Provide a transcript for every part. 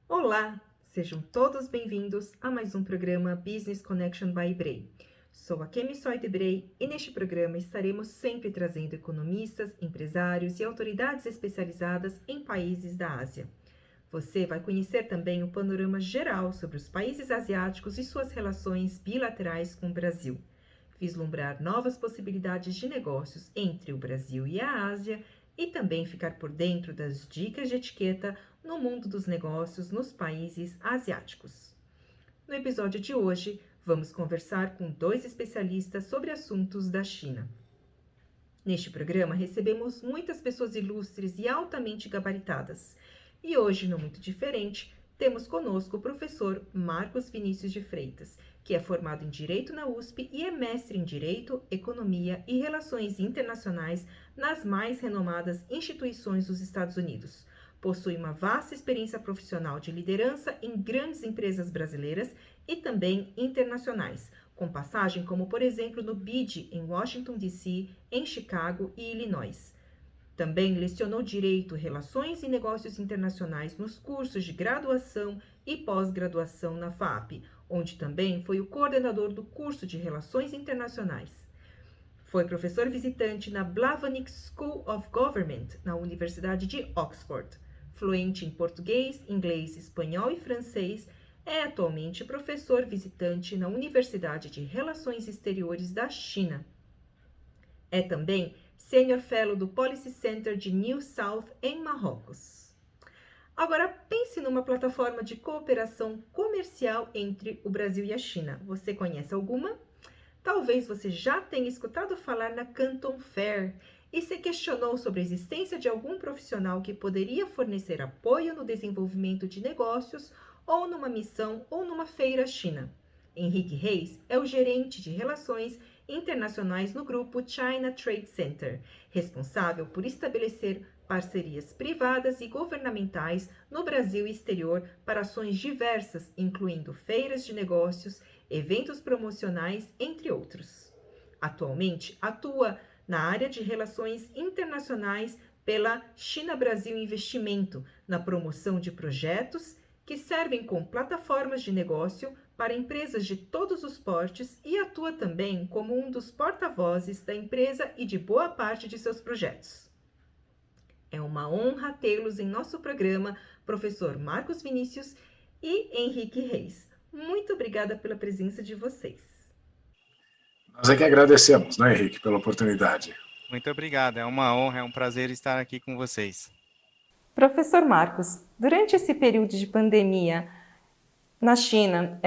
Olá, sejam todos bem-vindos a mais um programa Business Connection by Bray. Sou a Kemi Soy de Bray e neste programa estaremos sempre trazendo economistas, empresários e autoridades especializadas em países da Ásia. Você vai conhecer também o panorama geral sobre os países asiáticos e suas relações bilaterais com o Brasil, vislumbrar novas possibilidades de negócios entre o Brasil e a Ásia e também ficar por dentro das dicas de etiqueta no mundo dos negócios nos países asiáticos. No episódio de hoje, vamos conversar com dois especialistas sobre assuntos da China. Neste programa, recebemos muitas pessoas ilustres e altamente gabaritadas. E hoje, não muito diferente, temos conosco o professor Marcos Vinícius de Freitas, que é formado em Direito na USP e é mestre em Direito, Economia e Relações Internacionais nas mais renomadas instituições dos Estados Unidos. Possui uma vasta experiência profissional de liderança em grandes empresas brasileiras e também internacionais, com passagem como, por exemplo, no BID em Washington, D.C., em Chicago e Illinois. Também lecionou Direito, Relações e Negócios Internacionais nos cursos de graduação e pós-graduação na FAP, onde também foi o coordenador do curso de Relações Internacionais. Foi professor visitante na Blavatnik School of Government, na Universidade de Oxford. Fluente em português, inglês, espanhol e francês, é atualmente professor visitante na Universidade de Relações Exteriores da China. É também Senior Fellow do Policy Center de New South, em Marrocos. Agora, pense numa plataforma de cooperação comercial entre o Brasil e a China. Você conhece alguma? Talvez você já tenha escutado falar na Canton Fair e se questionou sobre a existência de algum profissional que poderia fornecer apoio no desenvolvimento de negócios ou numa missão ou numa feira à China. Henrique Reis é o gerente de relações internacionais no grupo China Trade Center, responsável por estabelecer parcerias privadas e governamentais no Brasil e exterior para ações diversas, incluindo feiras de negócios, eventos promocionais, entre outros. Atualmente, atua na área de relações internacionais pela China-Brasil Investimento, na promoção de projetos que servem como plataformas de negócio para empresas de todos os portes e atua também como um dos porta-vozes da empresa e de boa parte de seus projetos. É uma honra tê-los em nosso programa, professor Marcos Vinícius e Henrique Reis. Muito obrigada pela presença de vocês. Nós é que agradecemos, né, Henrique, pela oportunidade. Muito obrigado, é uma honra, é um prazer estar aqui com vocês. Professor Marcos, durante esse período de pandemia na China,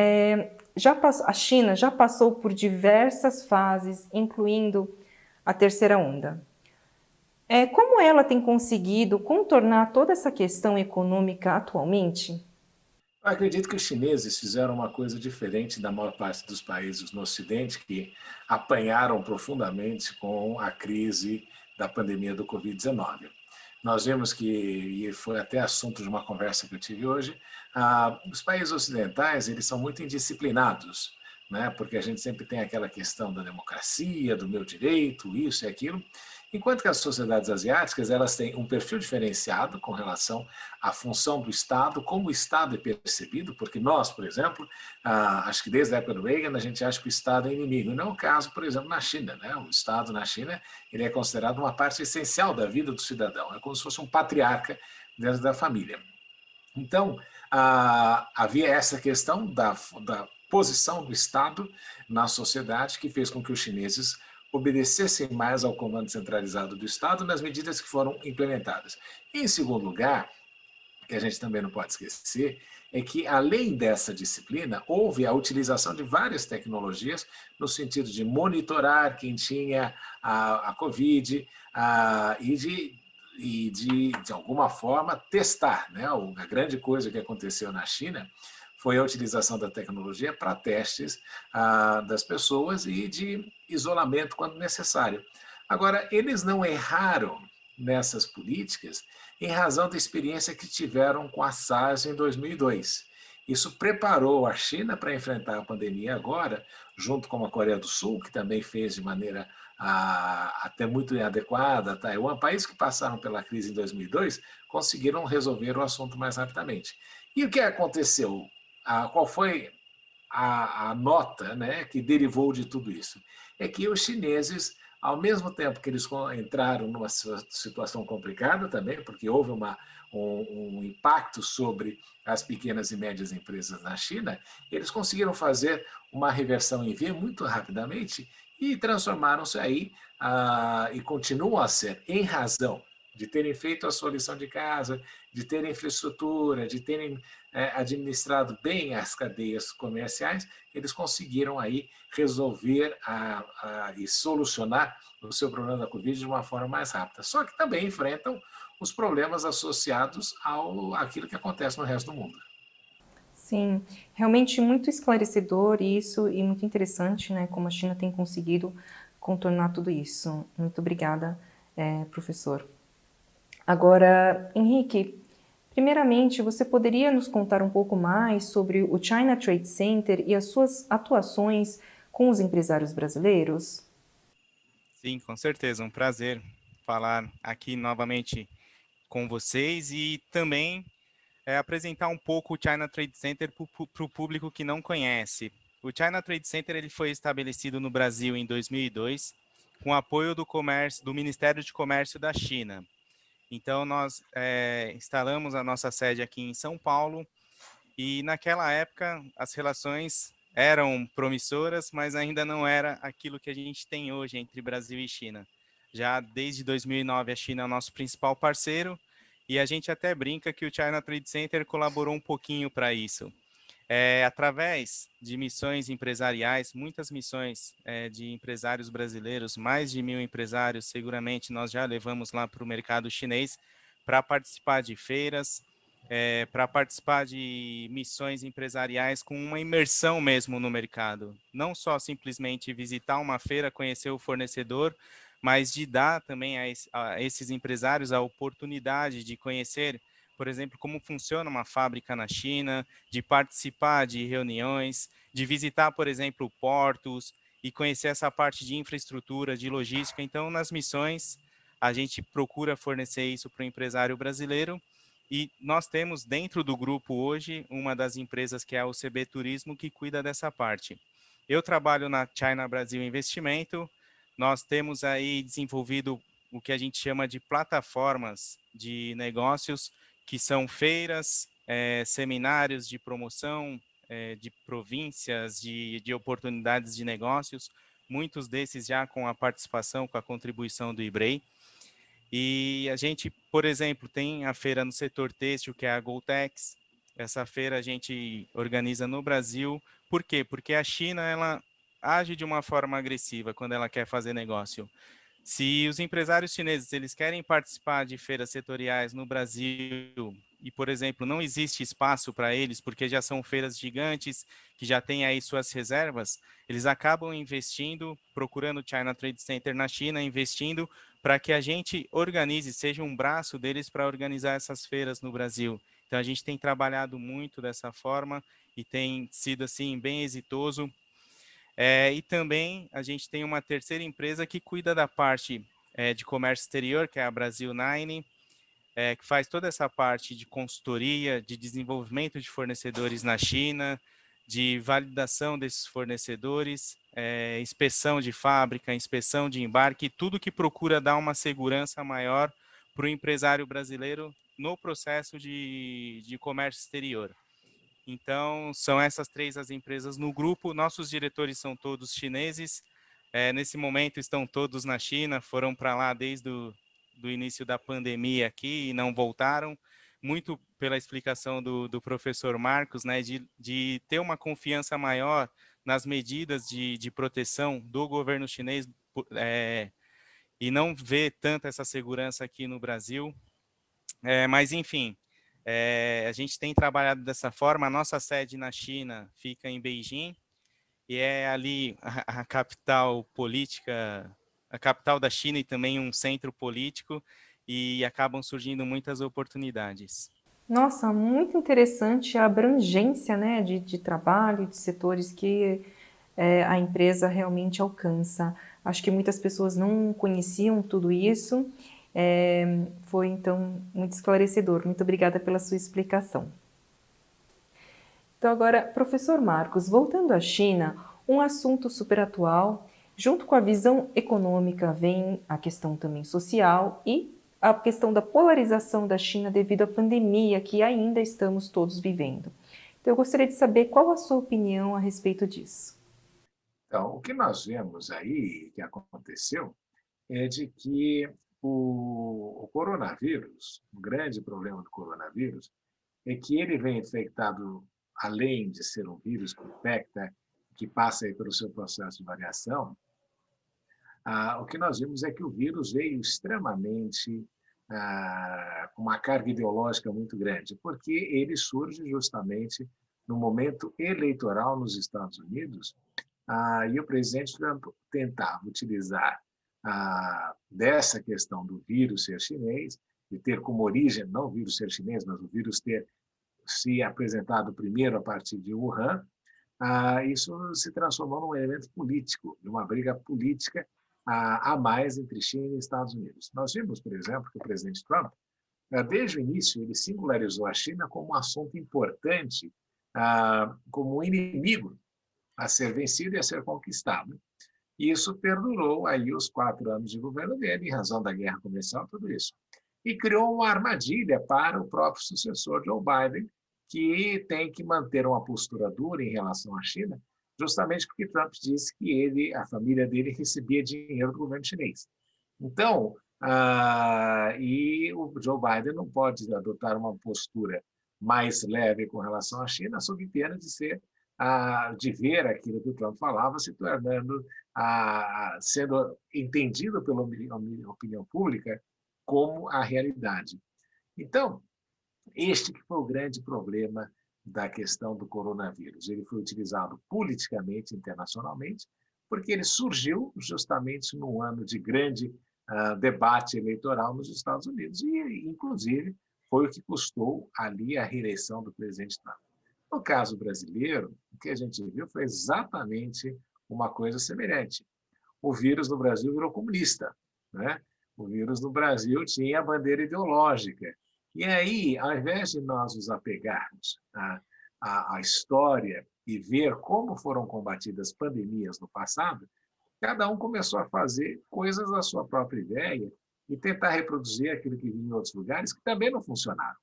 a China já passou por diversas fases, incluindo a terceira onda. Como ela tem conseguido contornar toda essa questão econômica atualmente? Eu acredito que os chineses fizeram uma coisa diferente da maior parte dos países no Ocidente, que apanharam profundamente com a crise da pandemia do Covid-19. Nós vemos que, e foi até assunto de uma conversa que eu tive hoje, os países ocidentais eles são muito indisciplinados, né? Porque a gente sempre tem aquela questão da democracia, do meu direito, isso e aquilo, enquanto que as sociedades asiáticas elas têm um perfil diferenciado com relação à função do Estado, como o Estado é percebido, porque nós, por exemplo, acho que desde a época do Reagan, a gente acha que o Estado é inimigo, e não é o caso, por exemplo, na China, né? O Estado na China ele é considerado uma parte essencial da vida do cidadão, é como se fosse um patriarca dentro da família. Então, havia essa questão da posição do Estado na sociedade que fez com que os chineses obedecessem mais ao comando centralizado do Estado nas medidas que foram implementadas. E, em segundo lugar, que a gente também não pode esquecer, é que, além dessa disciplina, houve a utilização de várias tecnologias no sentido de monitorar quem tinha a Covid e de alguma forma, testar, né? A grande coisa que aconteceu na China foi a utilização da tecnologia para testes das pessoas e de isolamento quando necessário. Agora, eles não erraram nessas políticas em razão da experiência que tiveram com a SARS em 2002. Isso preparou a China para enfrentar a pandemia agora, junto com a Coreia do Sul, que também fez de maneira até muito inadequada. Taiwan, países que passaram pela crise em 2002, conseguiram resolver o assunto mais rapidamente. E o que aconteceu? Qual foi a nota, né, que derivou de tudo isso? É que os chineses, ao mesmo tempo que eles entraram numa situação complicada também, porque houve um impacto sobre as pequenas e médias empresas na China, eles conseguiram fazer uma reversão em V muito rapidamente e transformaram-se aí e continuam a ser, em razão de terem feito a sua lição de casa, de terem infraestrutura, de terem administrado bem as cadeias comerciais, eles conseguiram aí resolver e solucionar o seu problema da Covid de uma forma mais rápida. Só que também enfrentam os problemas associados àquilo que acontece no resto do mundo. Sim, realmente muito esclarecedor isso e muito interessante, né, como a China tem conseguido contornar tudo isso. Muito obrigada, professor. Agora, Henrique, primeiramente, você poderia nos contar um pouco mais sobre o China Trade Center e as suas atuações com os empresários brasileiros? Sim, com certeza, um prazer falar aqui novamente com vocês e também apresentar um pouco o China Trade Center para o público que não conhece. O China Trade Center ele foi estabelecido no Brasil em 2002, com apoio do Ministério de Comércio da China. Então, nós instalamos a nossa sede aqui em São Paulo e, naquela época, as relações eram promissoras, mas ainda não era aquilo que a gente tem hoje entre Brasil e China. Já desde 2009, a China é o nosso principal parceiro e a gente até brinca que o China Trade Center colaborou um pouquinho para isso. Através de missões empresariais, muitas missões de empresários brasileiros, mais de 1.000 empresários, seguramente nós já levamos lá para o mercado chinês para participar de feiras, para participar de missões empresariais com uma imersão mesmo no mercado. Não só simplesmente visitar uma feira, conhecer o fornecedor, mas de dar também a esses empresários a oportunidade de conhecer, por exemplo, como funciona uma fábrica na China, de participar de reuniões, de visitar, por exemplo, portos e conhecer essa parte de infraestrutura, de logística. Então, nas missões, a gente procura fornecer isso para o empresário brasileiro e nós temos dentro do grupo hoje uma das empresas que é a UCB Turismo que cuida dessa parte. Eu trabalho na China Brasil Investimento, nós temos aí desenvolvido o que a gente chama de plataformas de negócios, que são feiras, seminários de promoção de províncias, de oportunidades de negócios, muitos desses já com a participação, com a contribuição do IBREI. E a gente, por exemplo, tem a feira no setor têxtil, que é a Goltex. Essa feira a gente organiza no Brasil. Por quê? Porque a China, ela age de uma forma agressiva quando ela quer fazer negócio. Se os empresários chineses eles querem participar de feiras setoriais no Brasil e, por exemplo, não existe espaço para eles porque já são feiras gigantes que já têm aí suas reservas, eles acabam investindo, procurando o China Trade Center na China, investindo para que a gente organize, seja um braço deles para organizar essas feiras no Brasil. Então a gente tem trabalhado muito dessa forma e tem sido assim bem exitoso. E também a gente tem uma terceira empresa que cuida da parte de comércio exterior, que é a Brasil Nine, que faz toda essa parte de consultoria, de desenvolvimento de fornecedores na China, de validação desses fornecedores, inspeção de fábrica, inspeção de embarque, tudo que procura dar uma segurança maior para o empresário brasileiro no processo de comércio exterior. Então, são essas três as empresas no grupo. Nossos diretores são todos chineses. Nesse momento, estão todos na China. Foram para lá desde do início da pandemia aqui e não voltaram. Muito pela explicação do professor Marcos, né, de ter uma confiança maior nas medidas de proteção do governo chinês e não ver tanta essa segurança aqui no Brasil. Mas, enfim, a gente tem trabalhado dessa forma. A nossa sede na China fica em Beijing e é ali a capital política, a capital da China e também um centro político e acabam surgindo muitas oportunidades. Nossa, muito interessante a abrangência, né, de trabalho, de setores que a empresa realmente alcança. Acho que muitas pessoas não conheciam tudo isso. Foi, então, muito esclarecedor. Muito obrigada pela sua explicação. Então, agora, professor Marcos, voltando à China, um assunto super atual, junto com a visão econômica, vem a questão também social e a questão da polarização da China devido à pandemia que ainda estamos todos vivendo. Então, eu gostaria de saber qual a sua opinião a respeito disso. Então, o que nós vemos aí, que aconteceu, é de que o coronavírus, o grande problema do coronavírus, é que ele vem infectado, além de ser um vírus que infecta, que passa aí pelo seu processo de variação, o que nós vimos é que o vírus veio extremamente com uma carga ideológica muito grande, porque ele surge justamente no momento eleitoral nos Estados Unidos, e o presidente Trump tentava utilizar dessa questão do vírus ser chinês, de ter como origem, não o vírus ser chinês, mas o vírus ter se apresentado primeiro a partir de Wuhan, isso se transformou num elemento político, de uma briga política a mais entre China e Estados Unidos. Nós vimos, por exemplo, que o presidente Trump, desde o início, ele singularizou a China como um assunto importante, como um inimigo a ser vencido e a ser conquistado. E isso perdurou aí os 4 anos de governo dele, em razão da guerra comercial, tudo isso. E criou uma armadilha para o próprio sucessor, Joe Biden, que tem que manter uma postura dura em relação à China, justamente porque Trump disse que a família dele recebia dinheiro do governo chinês. Então, e o Joe Biden não pode adotar uma postura mais leve com relação à China, sob pena de ver aquilo que o Trump falava se tornando, sendo entendido pela opinião pública como a realidade. Então, este que foi o grande problema da questão do coronavírus. Ele foi utilizado politicamente, internacionalmente, porque ele surgiu justamente num ano de grande debate eleitoral nos Estados Unidos e, inclusive, foi o que custou ali a reeleição do presidente Trump. No caso brasileiro, o que a gente viu foi exatamente uma coisa semelhante. O vírus no Brasil virou comunista, né? O vírus no Brasil tinha a bandeira ideológica. E aí, ao invés de nós nos apegarmos à história e ver como foram combatidas pandemias no passado, cada um começou a fazer coisas da sua própria ideia e tentar reproduzir aquilo que vinha em outros lugares que também não funcionaram.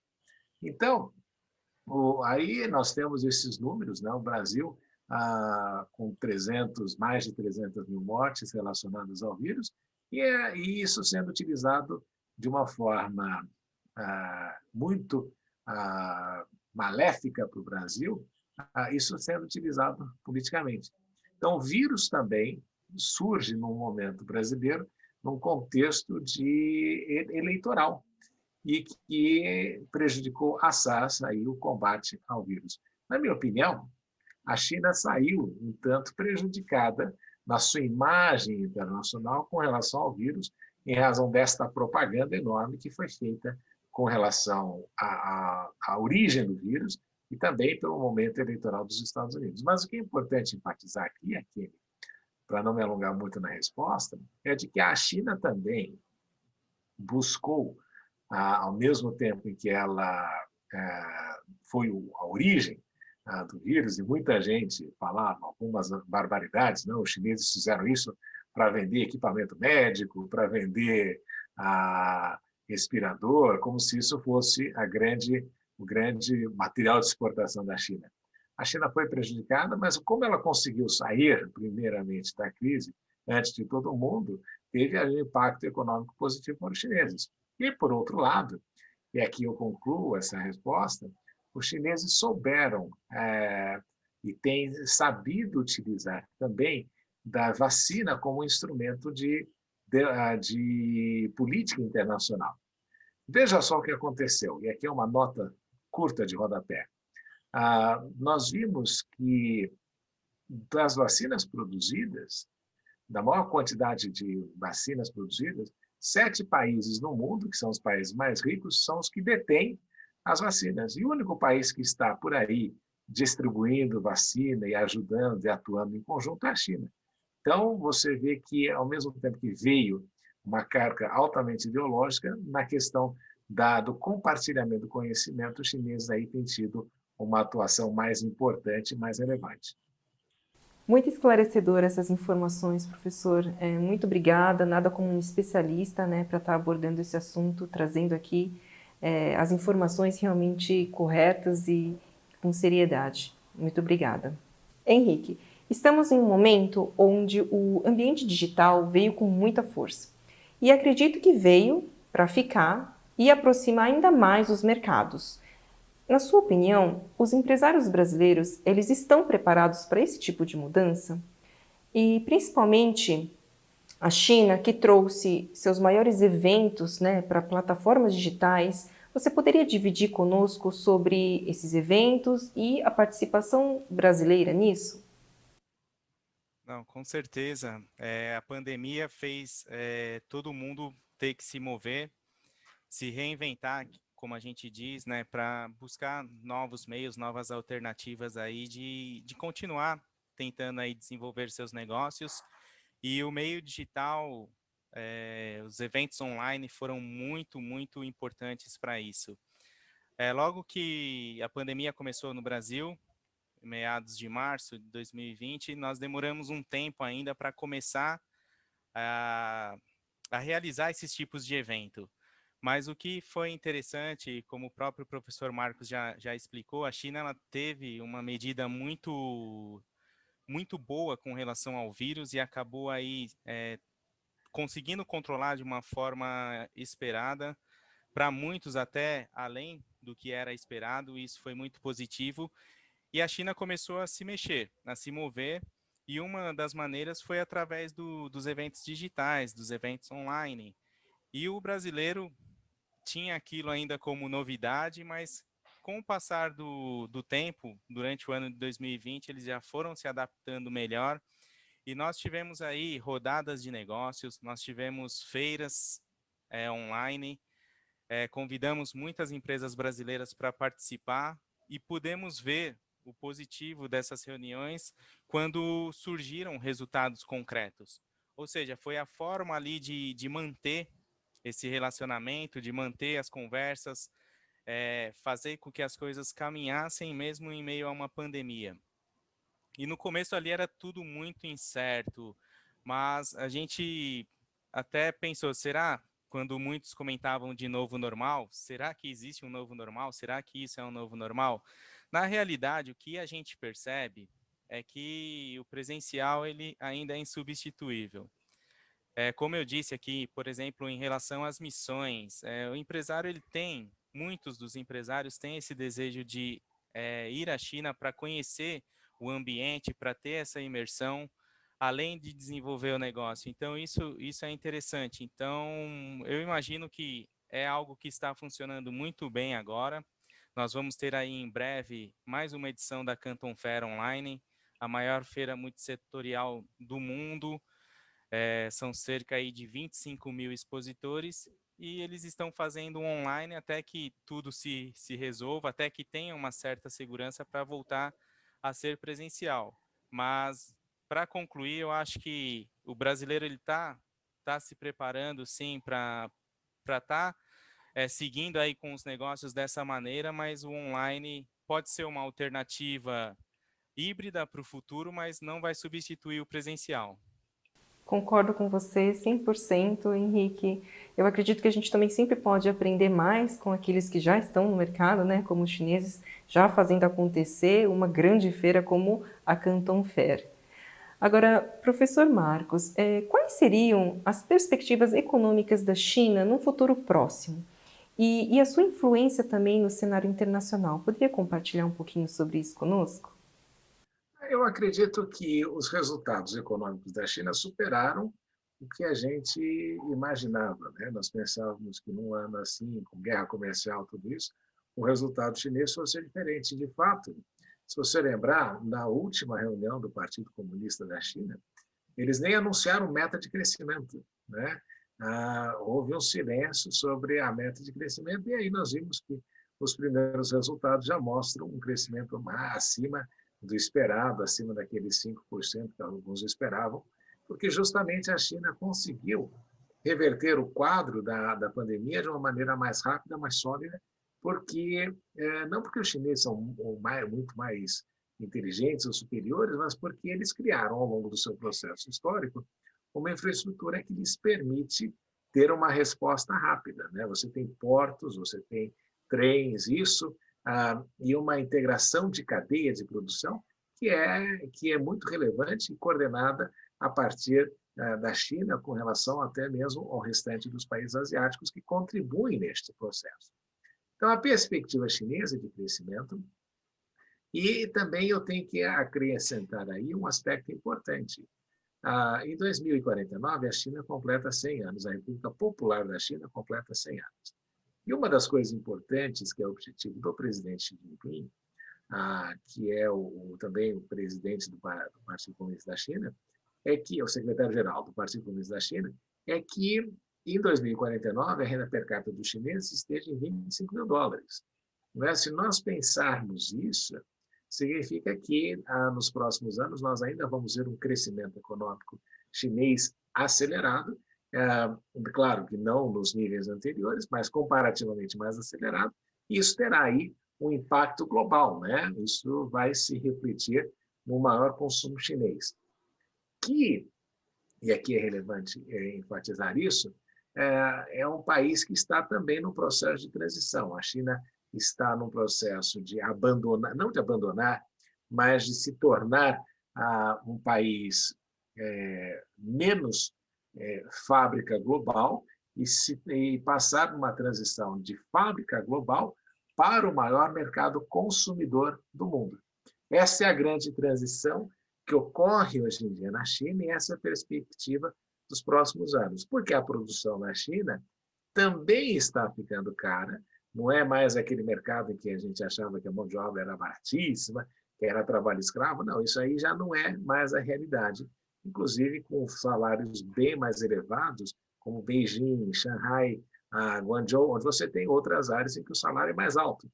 Então, aí nós temos esses números, né? O Brasil com mais de 300 mil mortes relacionadas ao vírus, e isso sendo utilizado de uma forma muito maléfica para o Brasil, isso sendo utilizado politicamente. Então, o vírus também surge num momento brasileiro, num contexto eleitoral, e que prejudicou assaz aí o combate ao vírus. Na minha opinião, a China saiu um tanto prejudicada na sua imagem internacional com relação ao vírus, em razão desta propaganda enorme que foi feita com relação à origem do vírus e também pelo momento eleitoral dos Estados Unidos. Mas o que é importante enfatizar aqui, para não me alongar muito na resposta, é de que a China também buscou, ao mesmo tempo em que ela foi a origem do vírus, e muita gente falava algumas barbaridades, não? Os chineses fizeram isso para vender equipamento médico, para vender respirador, como se isso fosse o grande material de exportação da China. A China foi prejudicada, mas como ela conseguiu sair, primeiramente, da crise, antes de todo mundo, teve um impacto econômico positivo para os chineses. E, por outro lado, e aqui eu concluo essa resposta, os chineses souberam e têm sabido utilizar também da vacina como instrumento de política internacional. Veja só o que aconteceu, e aqui é uma nota curta de rodapé. Nós vimos que das vacinas produzidas, da maior quantidade de vacinas produzidas, 7 países no mundo, que são os países mais ricos, são os que detêm as vacinas. E o único país que está por aí distribuindo vacina e ajudando e atuando em conjunto é a China. Então, você vê que, ao mesmo tempo que veio uma carga altamente ideológica, na questão do compartilhamento do conhecimento, os chineses aí têm tido uma atuação mais importante, mais relevante. Muito esclarecedor essas informações, professor. Muito obrigada. Nada como um especialista, né, para estar abordando esse assunto, trazendo aqui as informações realmente corretas e com seriedade. Muito obrigada. Henrique, estamos em um momento onde o ambiente digital veio com muita força. E acredito que veio para ficar e aproximar ainda mais os mercados. Na sua opinião, os empresários brasileiros, eles estão preparados para esse tipo de mudança? E principalmente a China, que trouxe seus maiores eventos, né, para plataformas digitais. Você poderia dividir conosco sobre esses eventos e a participação brasileira nisso? Não, com certeza. A pandemia fez todo mundo ter que se mover, se reinventar, como a gente diz, né, para buscar novos meios, novas alternativas aí de continuar tentando aí desenvolver seus negócios. E o meio digital, os eventos online foram muito, muito importantes para isso. Logo que a pandemia começou no Brasil, em meados de março de 2020, nós demoramos um tempo ainda para começar a, a realizar esses tipos de evento. Mas o que foi interessante, como o próprio professor Marcos já explicou, a China ela teve uma medida muito boa com relação ao vírus e acabou aí conseguindo controlar de uma forma esperada, para muitos até além do que era esperado. Isso foi muito positivo. E a China começou a se mexer, a se mover, e uma das maneiras foi através dos eventos digitais, dos eventos online. E o brasileiro tinha aquilo ainda como novidade, mas com o passar do tempo, durante o ano de 2020, eles já foram se adaptando melhor. E nós tivemos aí rodadas de negócios, nós tivemos feiras online, convidamos muitas empresas brasileiras para participar e pudemos ver o positivo dessas reuniões quando surgiram resultados concretos. Ou seja, foi a forma ali de manter esse relacionamento, de manter as conversas, fazer com que as coisas caminhassem mesmo em meio a uma pandemia. E no começo ali era tudo muito incerto, mas a gente até pensou, será? Quando muitos comentavam de novo normal, será que existe um novo normal? Será que isso é um novo normal? Na realidade, o que a gente percebe é que o presencial ele ainda é insubstituível. Como eu disse aqui, por exemplo, em relação às missões, o empresário ele tem, muitos dos empresários têm esse desejo de ir à China para conhecer o ambiente, para ter essa imersão, além de desenvolver o negócio. Então, isso é interessante. Então, eu imagino que é algo que está funcionando muito bem agora. Nós vamos ter aí em breve mais uma edição da Canton Fair Online, a maior feira multissetorial do mundo. São cerca aí de 25 mil expositores e eles estão fazendo online até que tudo se resolva, até que tenha uma certa segurança para voltar a ser presencial. Mas, para concluir, eu acho que o brasileiro ele tá se preparando, sim, para estar seguindo aí com os negócios dessa maneira, mas o online pode ser uma alternativa híbrida para o futuro, mas não vai substituir o presencial. Concordo com você 100%, Henrique. Eu acredito que a gente também sempre pode aprender mais com aqueles que já estão no mercado, né, como os chineses, já fazendo acontecer uma grande feira como a Canton Fair. Agora, professor Marcos, quais seriam as perspectivas econômicas da China no futuro próximo? E a sua influência também no cenário internacional? Poderia compartilhar um pouquinho sobre isso conosco? Eu acredito que os resultados econômicos da China superaram o que a gente imaginava, né? Nós pensávamos que num ano assim, com guerra comercial, tudo isso, o resultado chinês fosse diferente. De fato, se você lembrar, na última reunião do Partido Comunista da China, eles nem anunciaram meta de crescimento, né? Houve um silêncio sobre a meta de crescimento e aí nós vimos que os primeiros resultados já mostram um crescimento acima do esperado, acima daqueles 5% que alguns esperavam. porque justamente a China conseguiu reverter o quadro da pandemia de uma maneira mais rápida, mais sólida, porque não porque os chineses são muito mais inteligentes ou superiores, mas porque eles criaram, ao longo do seu processo histórico, uma infraestrutura que lhes permite ter uma resposta rápida. Né? Você tem portos, você tem trens, isso, e uma integração de cadeia de produção que é muito relevante e coordenada a partir da China com relação até mesmo ao restante dos países asiáticos que contribuem neste processo. Então, a perspectiva chinesa de crescimento, e também eu tenho que acrescentar aí um aspecto importante. Em 2049, a China completa 100 anos, a República Popular da China completa 100 anos. E uma das coisas importantes, que é o objetivo do presidente Xi Jinping, que é também o presidente do Partido Comunista da China, é que o secretário-geral do Partido Comunista da China, é que em 2049 a renda per capita dos chineses esteja em 25 mil dólares. Não é? Se nós pensarmos isso, significa que nos próximos anos nós ainda vamos ver um crescimento econômico chinês acelerado, claro que não nos níveis anteriores, mas comparativamente mais acelerado, e isso terá aí um impacto global, né? Isso vai se refletir no maior consumo chinês. E aqui é relevante enfatizar isso, é um país que está também no processo de transição. A China está num processo de abandonar, não de abandonar, mas de se tornar um país menos fábrica global e passar numa transição de fábrica global para o maior mercado consumidor do mundo. Essa é a grande transição que ocorre hoje em dia na China e essa é a perspectiva dos próximos anos, porque a produção na China também está ficando cara, não é mais aquele mercado em que a gente achava que a mão de obra era baratíssima, que era trabalho escravo, não, isso aí já não é mais a realidade, inclusive com salários bem mais elevados, como Beijing, Shanghai, Guangzhou, onde você tem outras áreas em que o salário é mais alto.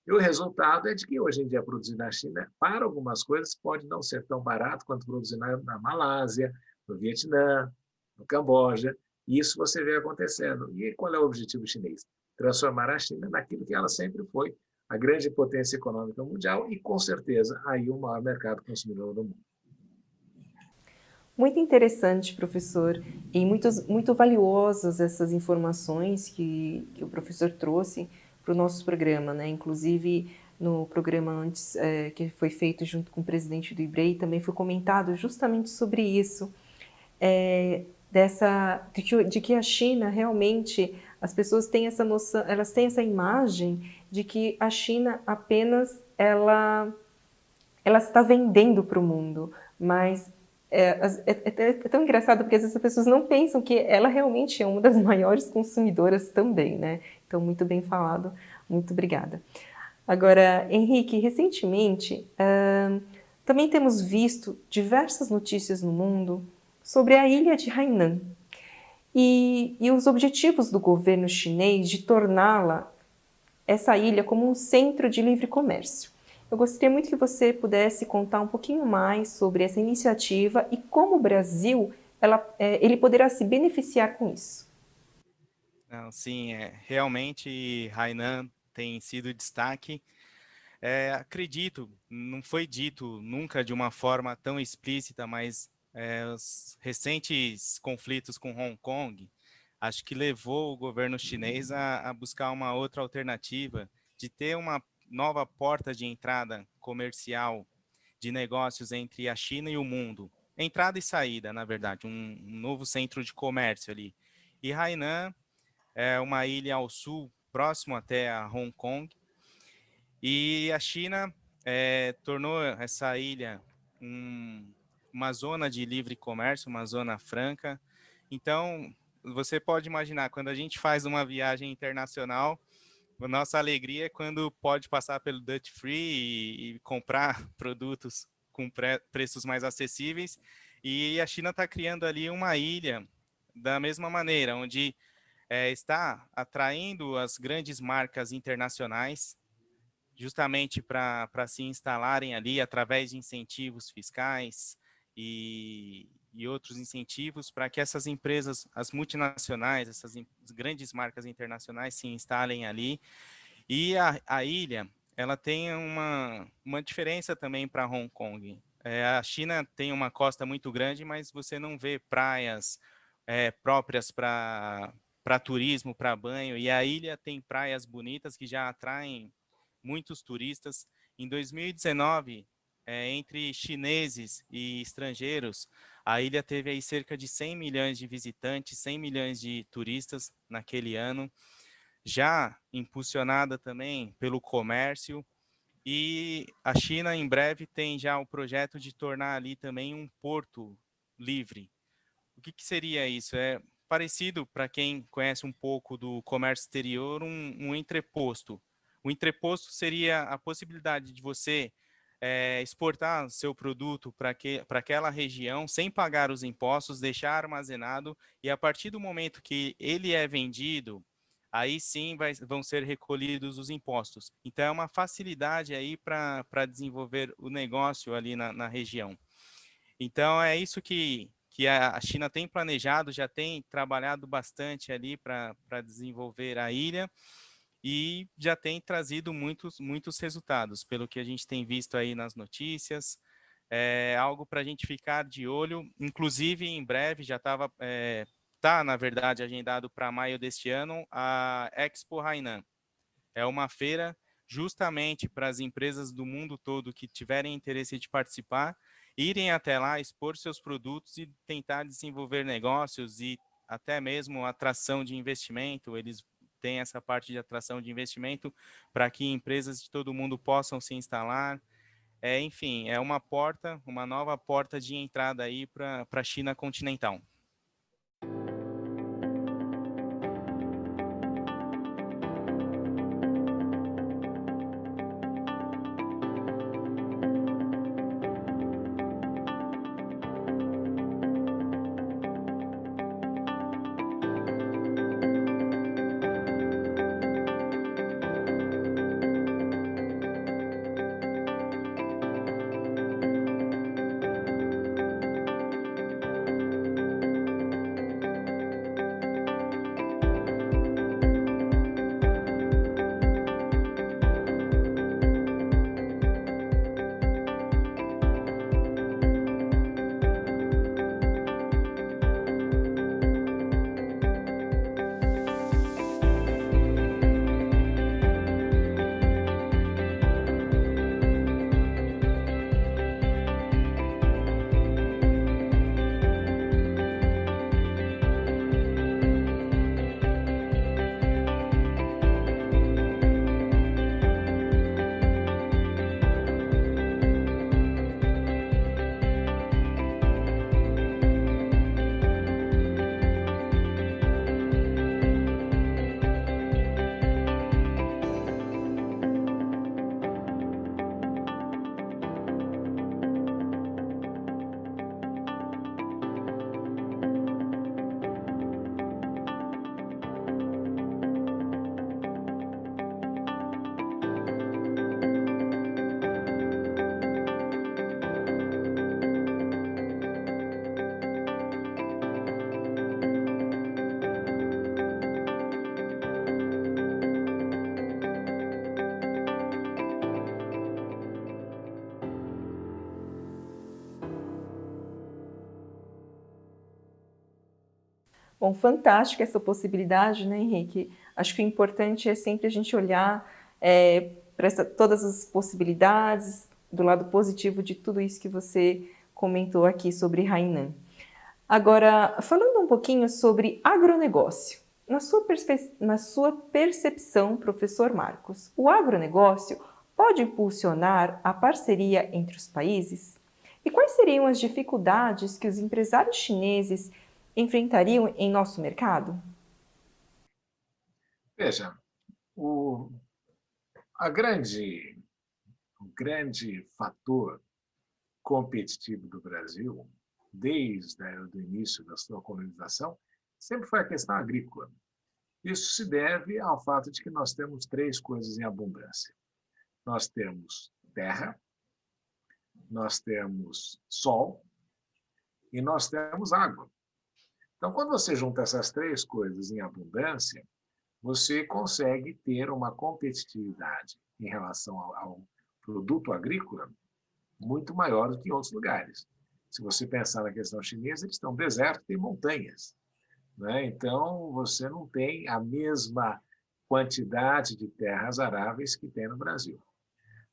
E o resultado é de que hoje em dia produzir na China, para algumas coisas, pode não ser tão barato quanto produzir na Malásia, no Vietnã, no Camboja. E isso você vê acontecendo. E qual é o objetivo chinês? Transformar a China naquilo que ela sempre foi, a grande potência econômica mundial e, com certeza, aí o maior mercado consumidor do mundo. Muito interessante, professor, e muito valiosas essas informações que o professor trouxe para o nosso programa, né? Inclusive, no programa antes, que foi feito junto com o presidente do IBREI, também foi comentado justamente sobre isso, de que a China realmente, as pessoas têm essa noção, elas têm essa imagem de que a China apenas ela está vendendo para o mundo, mas é tão engraçado porque às vezes as pessoas não pensam que ela realmente é uma das maiores consumidoras também, né? Então, muito bem falado, muito obrigada. Agora, Henrique, recentemente também temos visto diversas notícias no mundo sobre a ilha de Hainan e os objetivos do governo chinês de torná-la, essa ilha, como um centro de livre comércio. Eu gostaria muito que você pudesse contar um pouquinho mais sobre essa iniciativa e como o Brasil ele poderá se beneficiar com isso. Não, sim, realmente Hainan tem sido destaque. Acredito, não foi dito nunca de uma forma tão explícita, mas os recentes conflitos com Hong Kong, acho que levou o governo chinês a buscar uma outra alternativa de ter uma nova porta de entrada comercial de negócios entre a China e o mundo. Entrada e saída, na verdade, um novo centro de comércio ali. E Hainan é uma ilha ao sul, próximo até a Hong Kong, e a China tornou essa ilha uma zona de livre comércio, uma zona franca. Então, você pode imaginar, quando a gente faz uma viagem internacional, a nossa alegria é quando pode passar pelo Duty Free e comprar produtos com preços mais acessíveis. E a China está criando ali uma ilha da mesma maneira, onde está atraindo as grandes marcas internacionais justamente para se instalarem ali através de incentivos fiscais e outros incentivos para que essas empresas, as multinacionais, essas grandes marcas internacionais se instalem ali. E a ilha, ela tem uma diferença também para Hong Kong. A China tem uma costa muito grande, mas você não vê praias próprias para turismo, para banho. E a ilha tem praias bonitas que já atraem muitos turistas. Em 2019, entre chineses e estrangeiros, a ilha teve aí cerca de 100 milhões de visitantes, 100 milhões de turistas naquele ano, já impulsionada também pelo comércio. E a China, em breve, tem já o projeto de tornar ali também um porto livre. O que seria isso? É parecido, para quem conhece um pouco do comércio exterior, um entreposto. O entreposto seria a possibilidade de você exportar seu produto para aquela região sem pagar os impostos, deixar armazenado, e a partir do momento que ele é vendido, aí sim vão ser recolhidos os impostos. Então, é uma facilidade aí para desenvolver o negócio ali na região. Então, é isso que a China tem planejado, já tem trabalhado bastante ali para desenvolver a ilha e já tem trazido muitos resultados, pelo que a gente tem visto aí nas notícias. É algo para a gente ficar de olho, inclusive em breve, já tá, na verdade, agendado para maio deste ano, a Expo Hainan. É uma feira justamente para as empresas do mundo todo que tiverem interesse de participar, irem até lá, expor seus produtos e tentar desenvolver negócios e até mesmo atração de investimento. Eles têm essa parte de atração de investimento para que empresas de todo mundo possam se instalar. Enfim, é uma nova porta de entrada aí para a China continental. Bom, fantástica essa possibilidade, né, Henrique? Acho que o importante é sempre a gente olhar para todas as possibilidades, do lado positivo de tudo isso que você comentou aqui sobre Hainan. Agora, falando um pouquinho sobre agronegócio. Na sua percepção, professor Marcos, o agronegócio pode impulsionar a parceria entre os países? E quais seriam as dificuldades que os empresários chineses enfrentariam em nosso mercado? Veja, o grande fator competitivo do Brasil, desde o início da sua colonização, sempre foi a questão agrícola. Isso se deve ao fato de que nós temos três coisas em abundância. Nós temos terra, nós temos sol e nós temos água. Então, quando você junta essas três coisas em abundância, você consegue ter uma competitividade em relação ao produto agrícola muito maior do que em outros lugares. Se você pensar na questão chinesa, eles estão no deserto, tem montanhas, né? Então, você não tem a mesma quantidade de terras aráveis que tem no Brasil.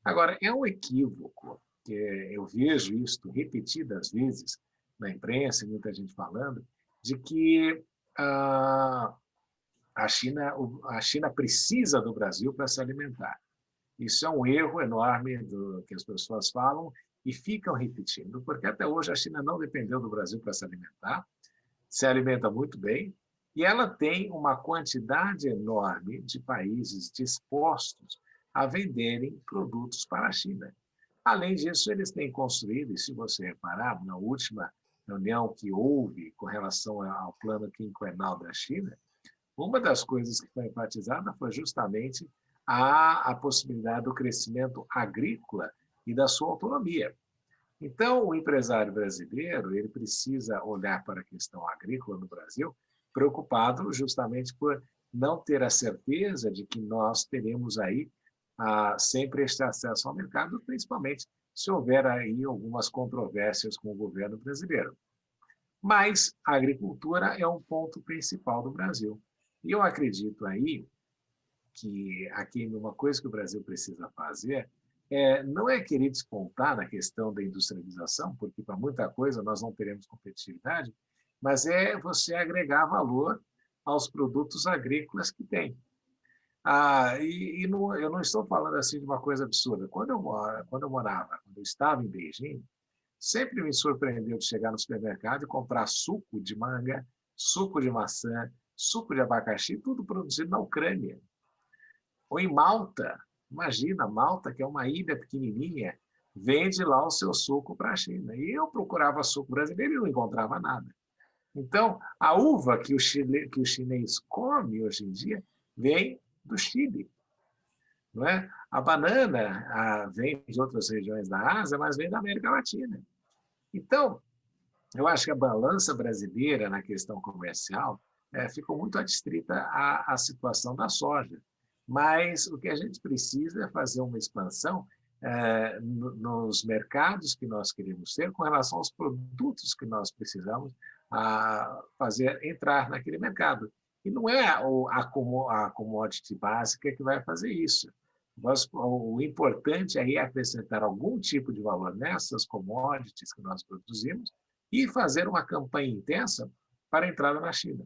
Agora, é um equívoco, que eu vejo isso repetidas vezes na imprensa, muita gente falando, de que a China precisa do Brasil para se alimentar. Isso é um erro enorme do que as pessoas falam e ficam repetindo, porque até hoje a China não dependeu do Brasil para se alimentar, se alimenta muito bem, e ela tem uma quantidade enorme de países dispostos a venderem produtos para a China. Além disso, eles têm construído, e se você reparar, na última reunião que houve com relação ao plano quinquenal da China, uma das coisas que foi enfatizada foi justamente a possibilidade do crescimento agrícola e da sua autonomia. Então, o empresário brasileiro ele precisa olhar para a questão agrícola no Brasil, preocupado justamente por não ter a certeza de que nós teremos aí sempre este acesso ao mercado, principalmente se houver aí algumas controvérsias com o governo brasileiro. Mas a agricultura é um ponto principal do Brasil. E eu acredito aí que aqui uma coisa que o Brasil precisa fazer não é querer despontar na questão da industrialização, porque para muita coisa nós não teremos competitividade, mas é você agregar valor aos produtos agrícolas que tem. Eu não estou falando assim de uma coisa absurda. Quando eu estava em Beijing, sempre me surpreendeu de chegar no supermercado e comprar suco de manga, suco de maçã, suco de abacaxi, tudo produzido na Ucrânia. Ou em Malta, imagina, Malta, que é uma ilha pequenininha, vende lá o seu suco para a China. E eu procurava suco brasileiro e não encontrava nada. Então, a uva que o chinês come hoje em dia vem do Chile. Não é? A banana vem de outras regiões da Ásia, mas vem da América Latina. Então, eu acho que a balança brasileira na questão comercial ficou muito adstrita à situação da soja. Mas o que a gente precisa é fazer uma expansão nos mercados que nós queremos ter com relação aos produtos que nós precisamos fazer entrar naquele mercado. E não é a commodity básica que vai fazer isso. O importante é acrescentar algum tipo de valor nessas commodities que nós produzimos e fazer uma campanha intensa para a entrada na China.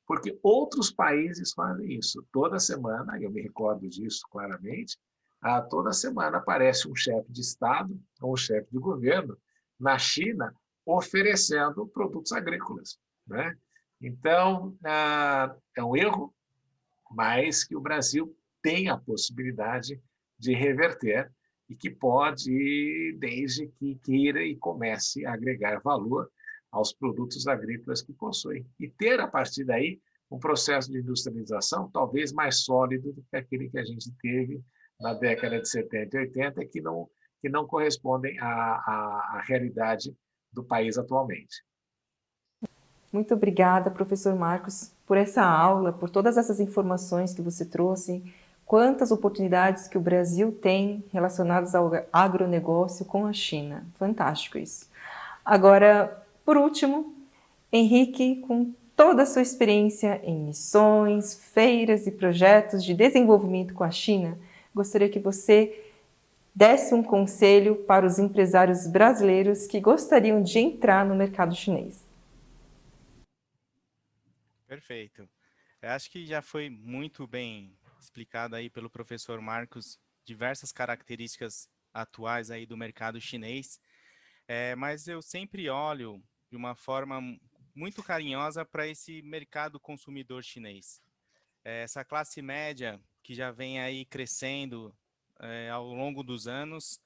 Porque outros países fazem isso. Toda semana, eu me recordo disso claramente, toda semana aparece um chefe de Estado ou um chefe de governo na China oferecendo produtos agrícolas, né? Então, é um erro, mas que o Brasil tem a possibilidade de reverter e que pode, desde que queira e comece a agregar valor aos produtos agrícolas que possui. E ter, a partir daí, um processo de industrialização talvez mais sólido do que aquele que a gente teve na década de 70 e 80, que não correspondem à realidade do país atualmente. Muito obrigada, professor Marcos, por essa aula, por todas essas informações que você trouxe, quantas oportunidades que o Brasil tem relacionadas ao agronegócio com a China. Fantástico isso. Agora, por último, Henrique, com toda a sua experiência em missões, feiras e projetos de desenvolvimento com a China, gostaria que você desse um conselho para os empresários brasileiros que gostariam de entrar no mercado chinês. Perfeito. Eu acho que já foi muito bem explicado aí pelo professor Marcos diversas características atuais aí do mercado chinês, mas eu sempre olho de uma forma muito carinhosa para esse mercado consumidor chinês. Essa classe média que já vem aí crescendo ao longo dos anos,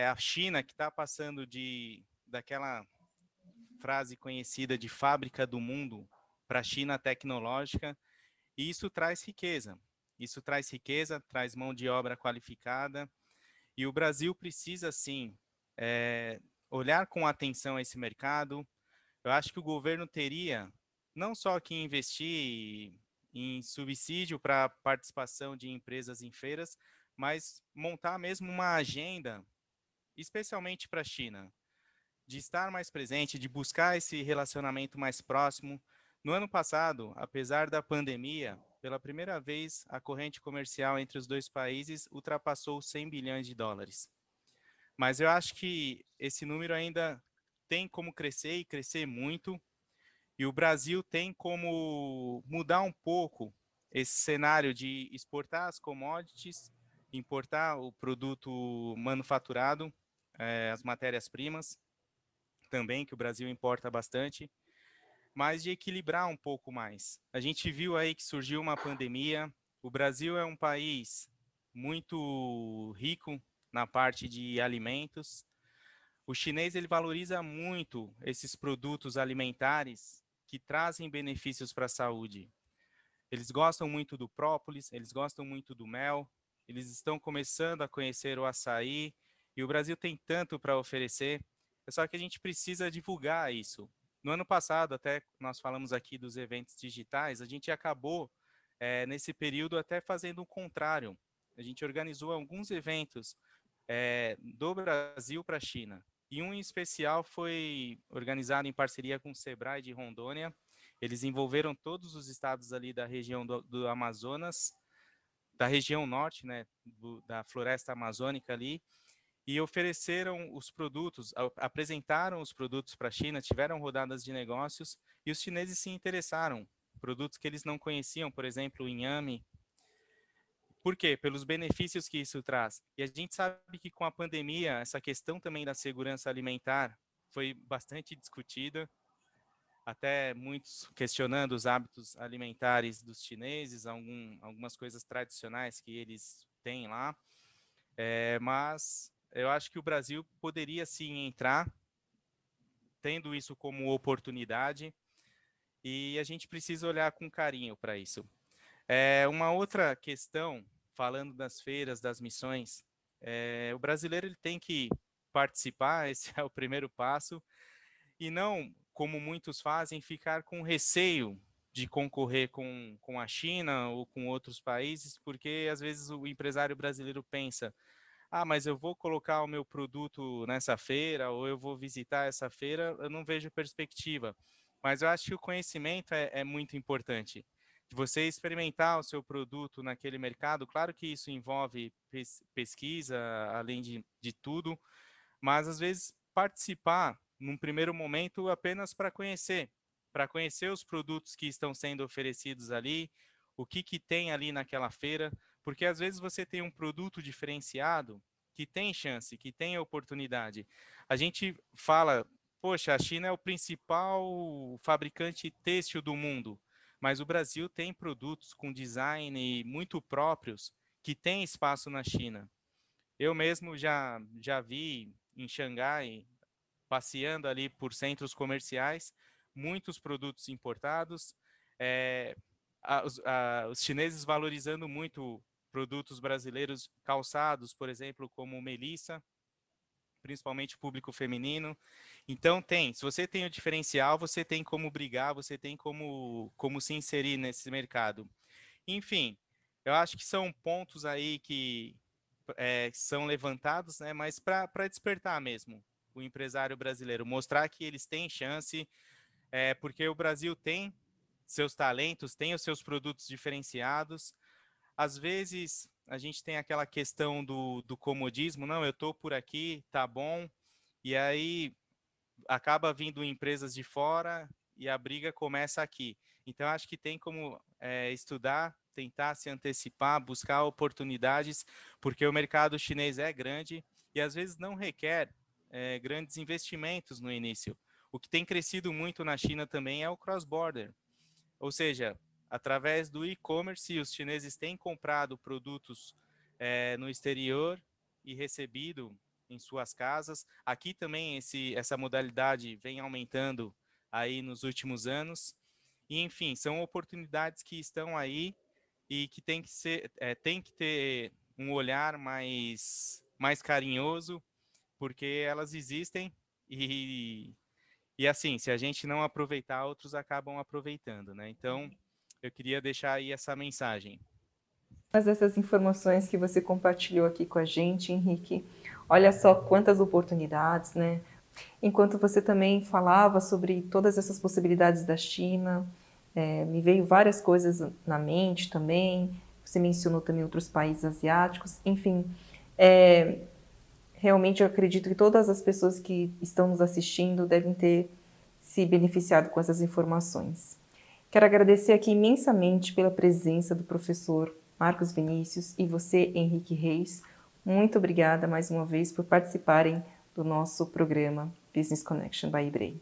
a China que está passando daquela frase conhecida de fábrica do mundo para a China tecnológica, e isso traz riqueza. Isso traz riqueza, traz mão de obra qualificada, e o Brasil precisa, sim, olhar com atenção esse mercado, eu acho que o governo teria não só que investir em subsídio para participação de empresas em feiras, mas montar mesmo uma agenda, especialmente para a China, de estar mais presente, de buscar esse relacionamento mais próximo. No ano passado, apesar da pandemia, pela primeira vez, a corrente comercial entre os dois países ultrapassou 100 bilhões de dólares. Mas eu acho que esse número ainda tem como crescer e crescer muito, e o Brasil tem como mudar um pouco esse cenário de exportar as commodities, importar o produto manufaturado, as matérias-primas, também, que o Brasil importa bastante, mas de equilibrar um pouco mais. A gente viu aí que surgiu uma pandemia, o Brasil é um país muito rico na parte de alimentos. O chinês ele valoriza muito esses produtos alimentares que trazem benefícios para a saúde. Eles gostam muito do própolis, eles gostam muito do mel, eles estão começando a conhecer o açaí, e o Brasil tem tanto para oferecer, é só que a gente precisa divulgar isso. No ano passado, até nós falamos aqui dos eventos digitais, a gente acabou, nesse período, até fazendo o contrário. A gente organizou alguns eventos do Brasil para a China. E um em especial foi organizado em parceria com o Sebrae de Rondônia. Eles envolveram todos os estados ali da região do Amazonas, da região norte, né, da floresta amazônica ali, e ofereceram os produtos, apresentaram os produtos para a China, tiveram rodadas de negócios, e os chineses se interessaram. Produtos que eles não conheciam, por exemplo, o inhame. Por quê? Pelos benefícios que isso traz. E a gente sabe que com a pandemia, essa questão também da segurança alimentar foi bastante discutida, até muitos questionando os hábitos alimentares dos chineses, algumas coisas tradicionais que eles têm lá. Mas eu acho que o Brasil poderia sim entrar, tendo isso como oportunidade, e a gente precisa olhar com carinho para isso. Uma outra questão, falando das feiras, das missões, o brasileiro ele tem que participar, esse é o primeiro passo, e não, como muitos fazem, ficar com receio de concorrer com a China ou com outros países, porque às vezes o empresário brasileiro pensa, mas eu vou colocar o meu produto nessa feira, ou eu vou visitar essa feira, eu não vejo perspectiva. Mas eu acho que o conhecimento é muito importante. De você experimentar o seu produto naquele mercado, claro que isso envolve pesquisa, além de tudo, mas às vezes participar num primeiro momento apenas para conhecer os produtos que estão sendo oferecidos ali, o que tem ali naquela feira, porque às vezes você tem um produto diferenciado que tem chance, que tem oportunidade. A gente fala, poxa, a China é o principal fabricante têxtil do mundo, mas o Brasil tem produtos com design muito próprios que têm espaço na China. Eu mesmo já vi em Xangai, passeando ali por centros comerciais, muitos produtos importados, os chineses valorizando muito produtos brasileiros calçados, por exemplo, como Melissa, principalmente público feminino. Então se você tem o diferencial, você tem como brigar, você tem como se inserir nesse mercado. Enfim, eu acho que são pontos aí que são levantados, né, mas para despertar mesmo o empresário brasileiro, mostrar que eles têm chance, porque o Brasil tem seus talentos, tem os seus produtos diferenciados. Às vezes a gente tem aquela questão do comodismo, não, eu estou por aqui, tá bom, e aí acaba vindo empresas de fora e a briga começa aqui. Então, acho que tem como estudar, tentar se antecipar, buscar oportunidades, porque o mercado chinês é grande e às vezes não requer grandes investimentos no início. O que tem crescido muito na China também é o cross-border, ou seja, através do e-commerce, os chineses têm comprado produtos no exterior e recebido em suas casas. Aqui também essa modalidade vem aumentando aí nos últimos anos. E, enfim, são oportunidades que estão aí e que tem que ter um olhar mais carinhoso, porque elas existem e E assim, se a gente não aproveitar, outros acabam aproveitando, né? Então, eu queria deixar aí essa mensagem. Mas essas informações que você compartilhou aqui com a gente, Henrique, olha só quantas oportunidades, né? Enquanto você também falava sobre todas essas possibilidades da China, me veio várias coisas na mente também. Você mencionou também outros países asiáticos. Enfim, realmente eu acredito que todas as pessoas que estão nos assistindo devem ter se beneficiado com essas informações. Quero agradecer aqui imensamente pela presença do professor Marcos Vinícius e você, Henrique Reis. Muito obrigada mais uma vez por participarem do nosso programa Business Connection by Ebrei.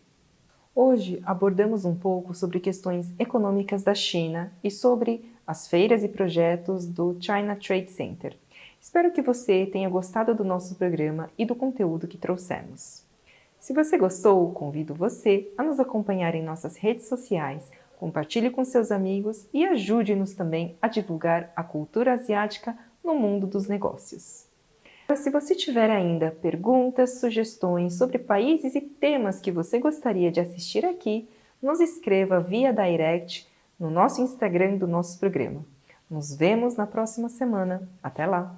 Hoje abordamos um pouco sobre questões econômicas da China e sobre as feiras e projetos do China Trade Center. Espero que você tenha gostado do nosso programa e do conteúdo que trouxemos. Se você gostou, convido você a nos acompanhar em nossas redes sociais, compartilhe com seus amigos e ajude-nos também a divulgar a cultura asiática no mundo dos negócios. Se você tiver ainda perguntas, sugestões sobre países e temas que você gostaria de assistir aqui, nos escreva via direct no nosso Instagram do nosso programa. Nos vemos na próxima semana. Até lá!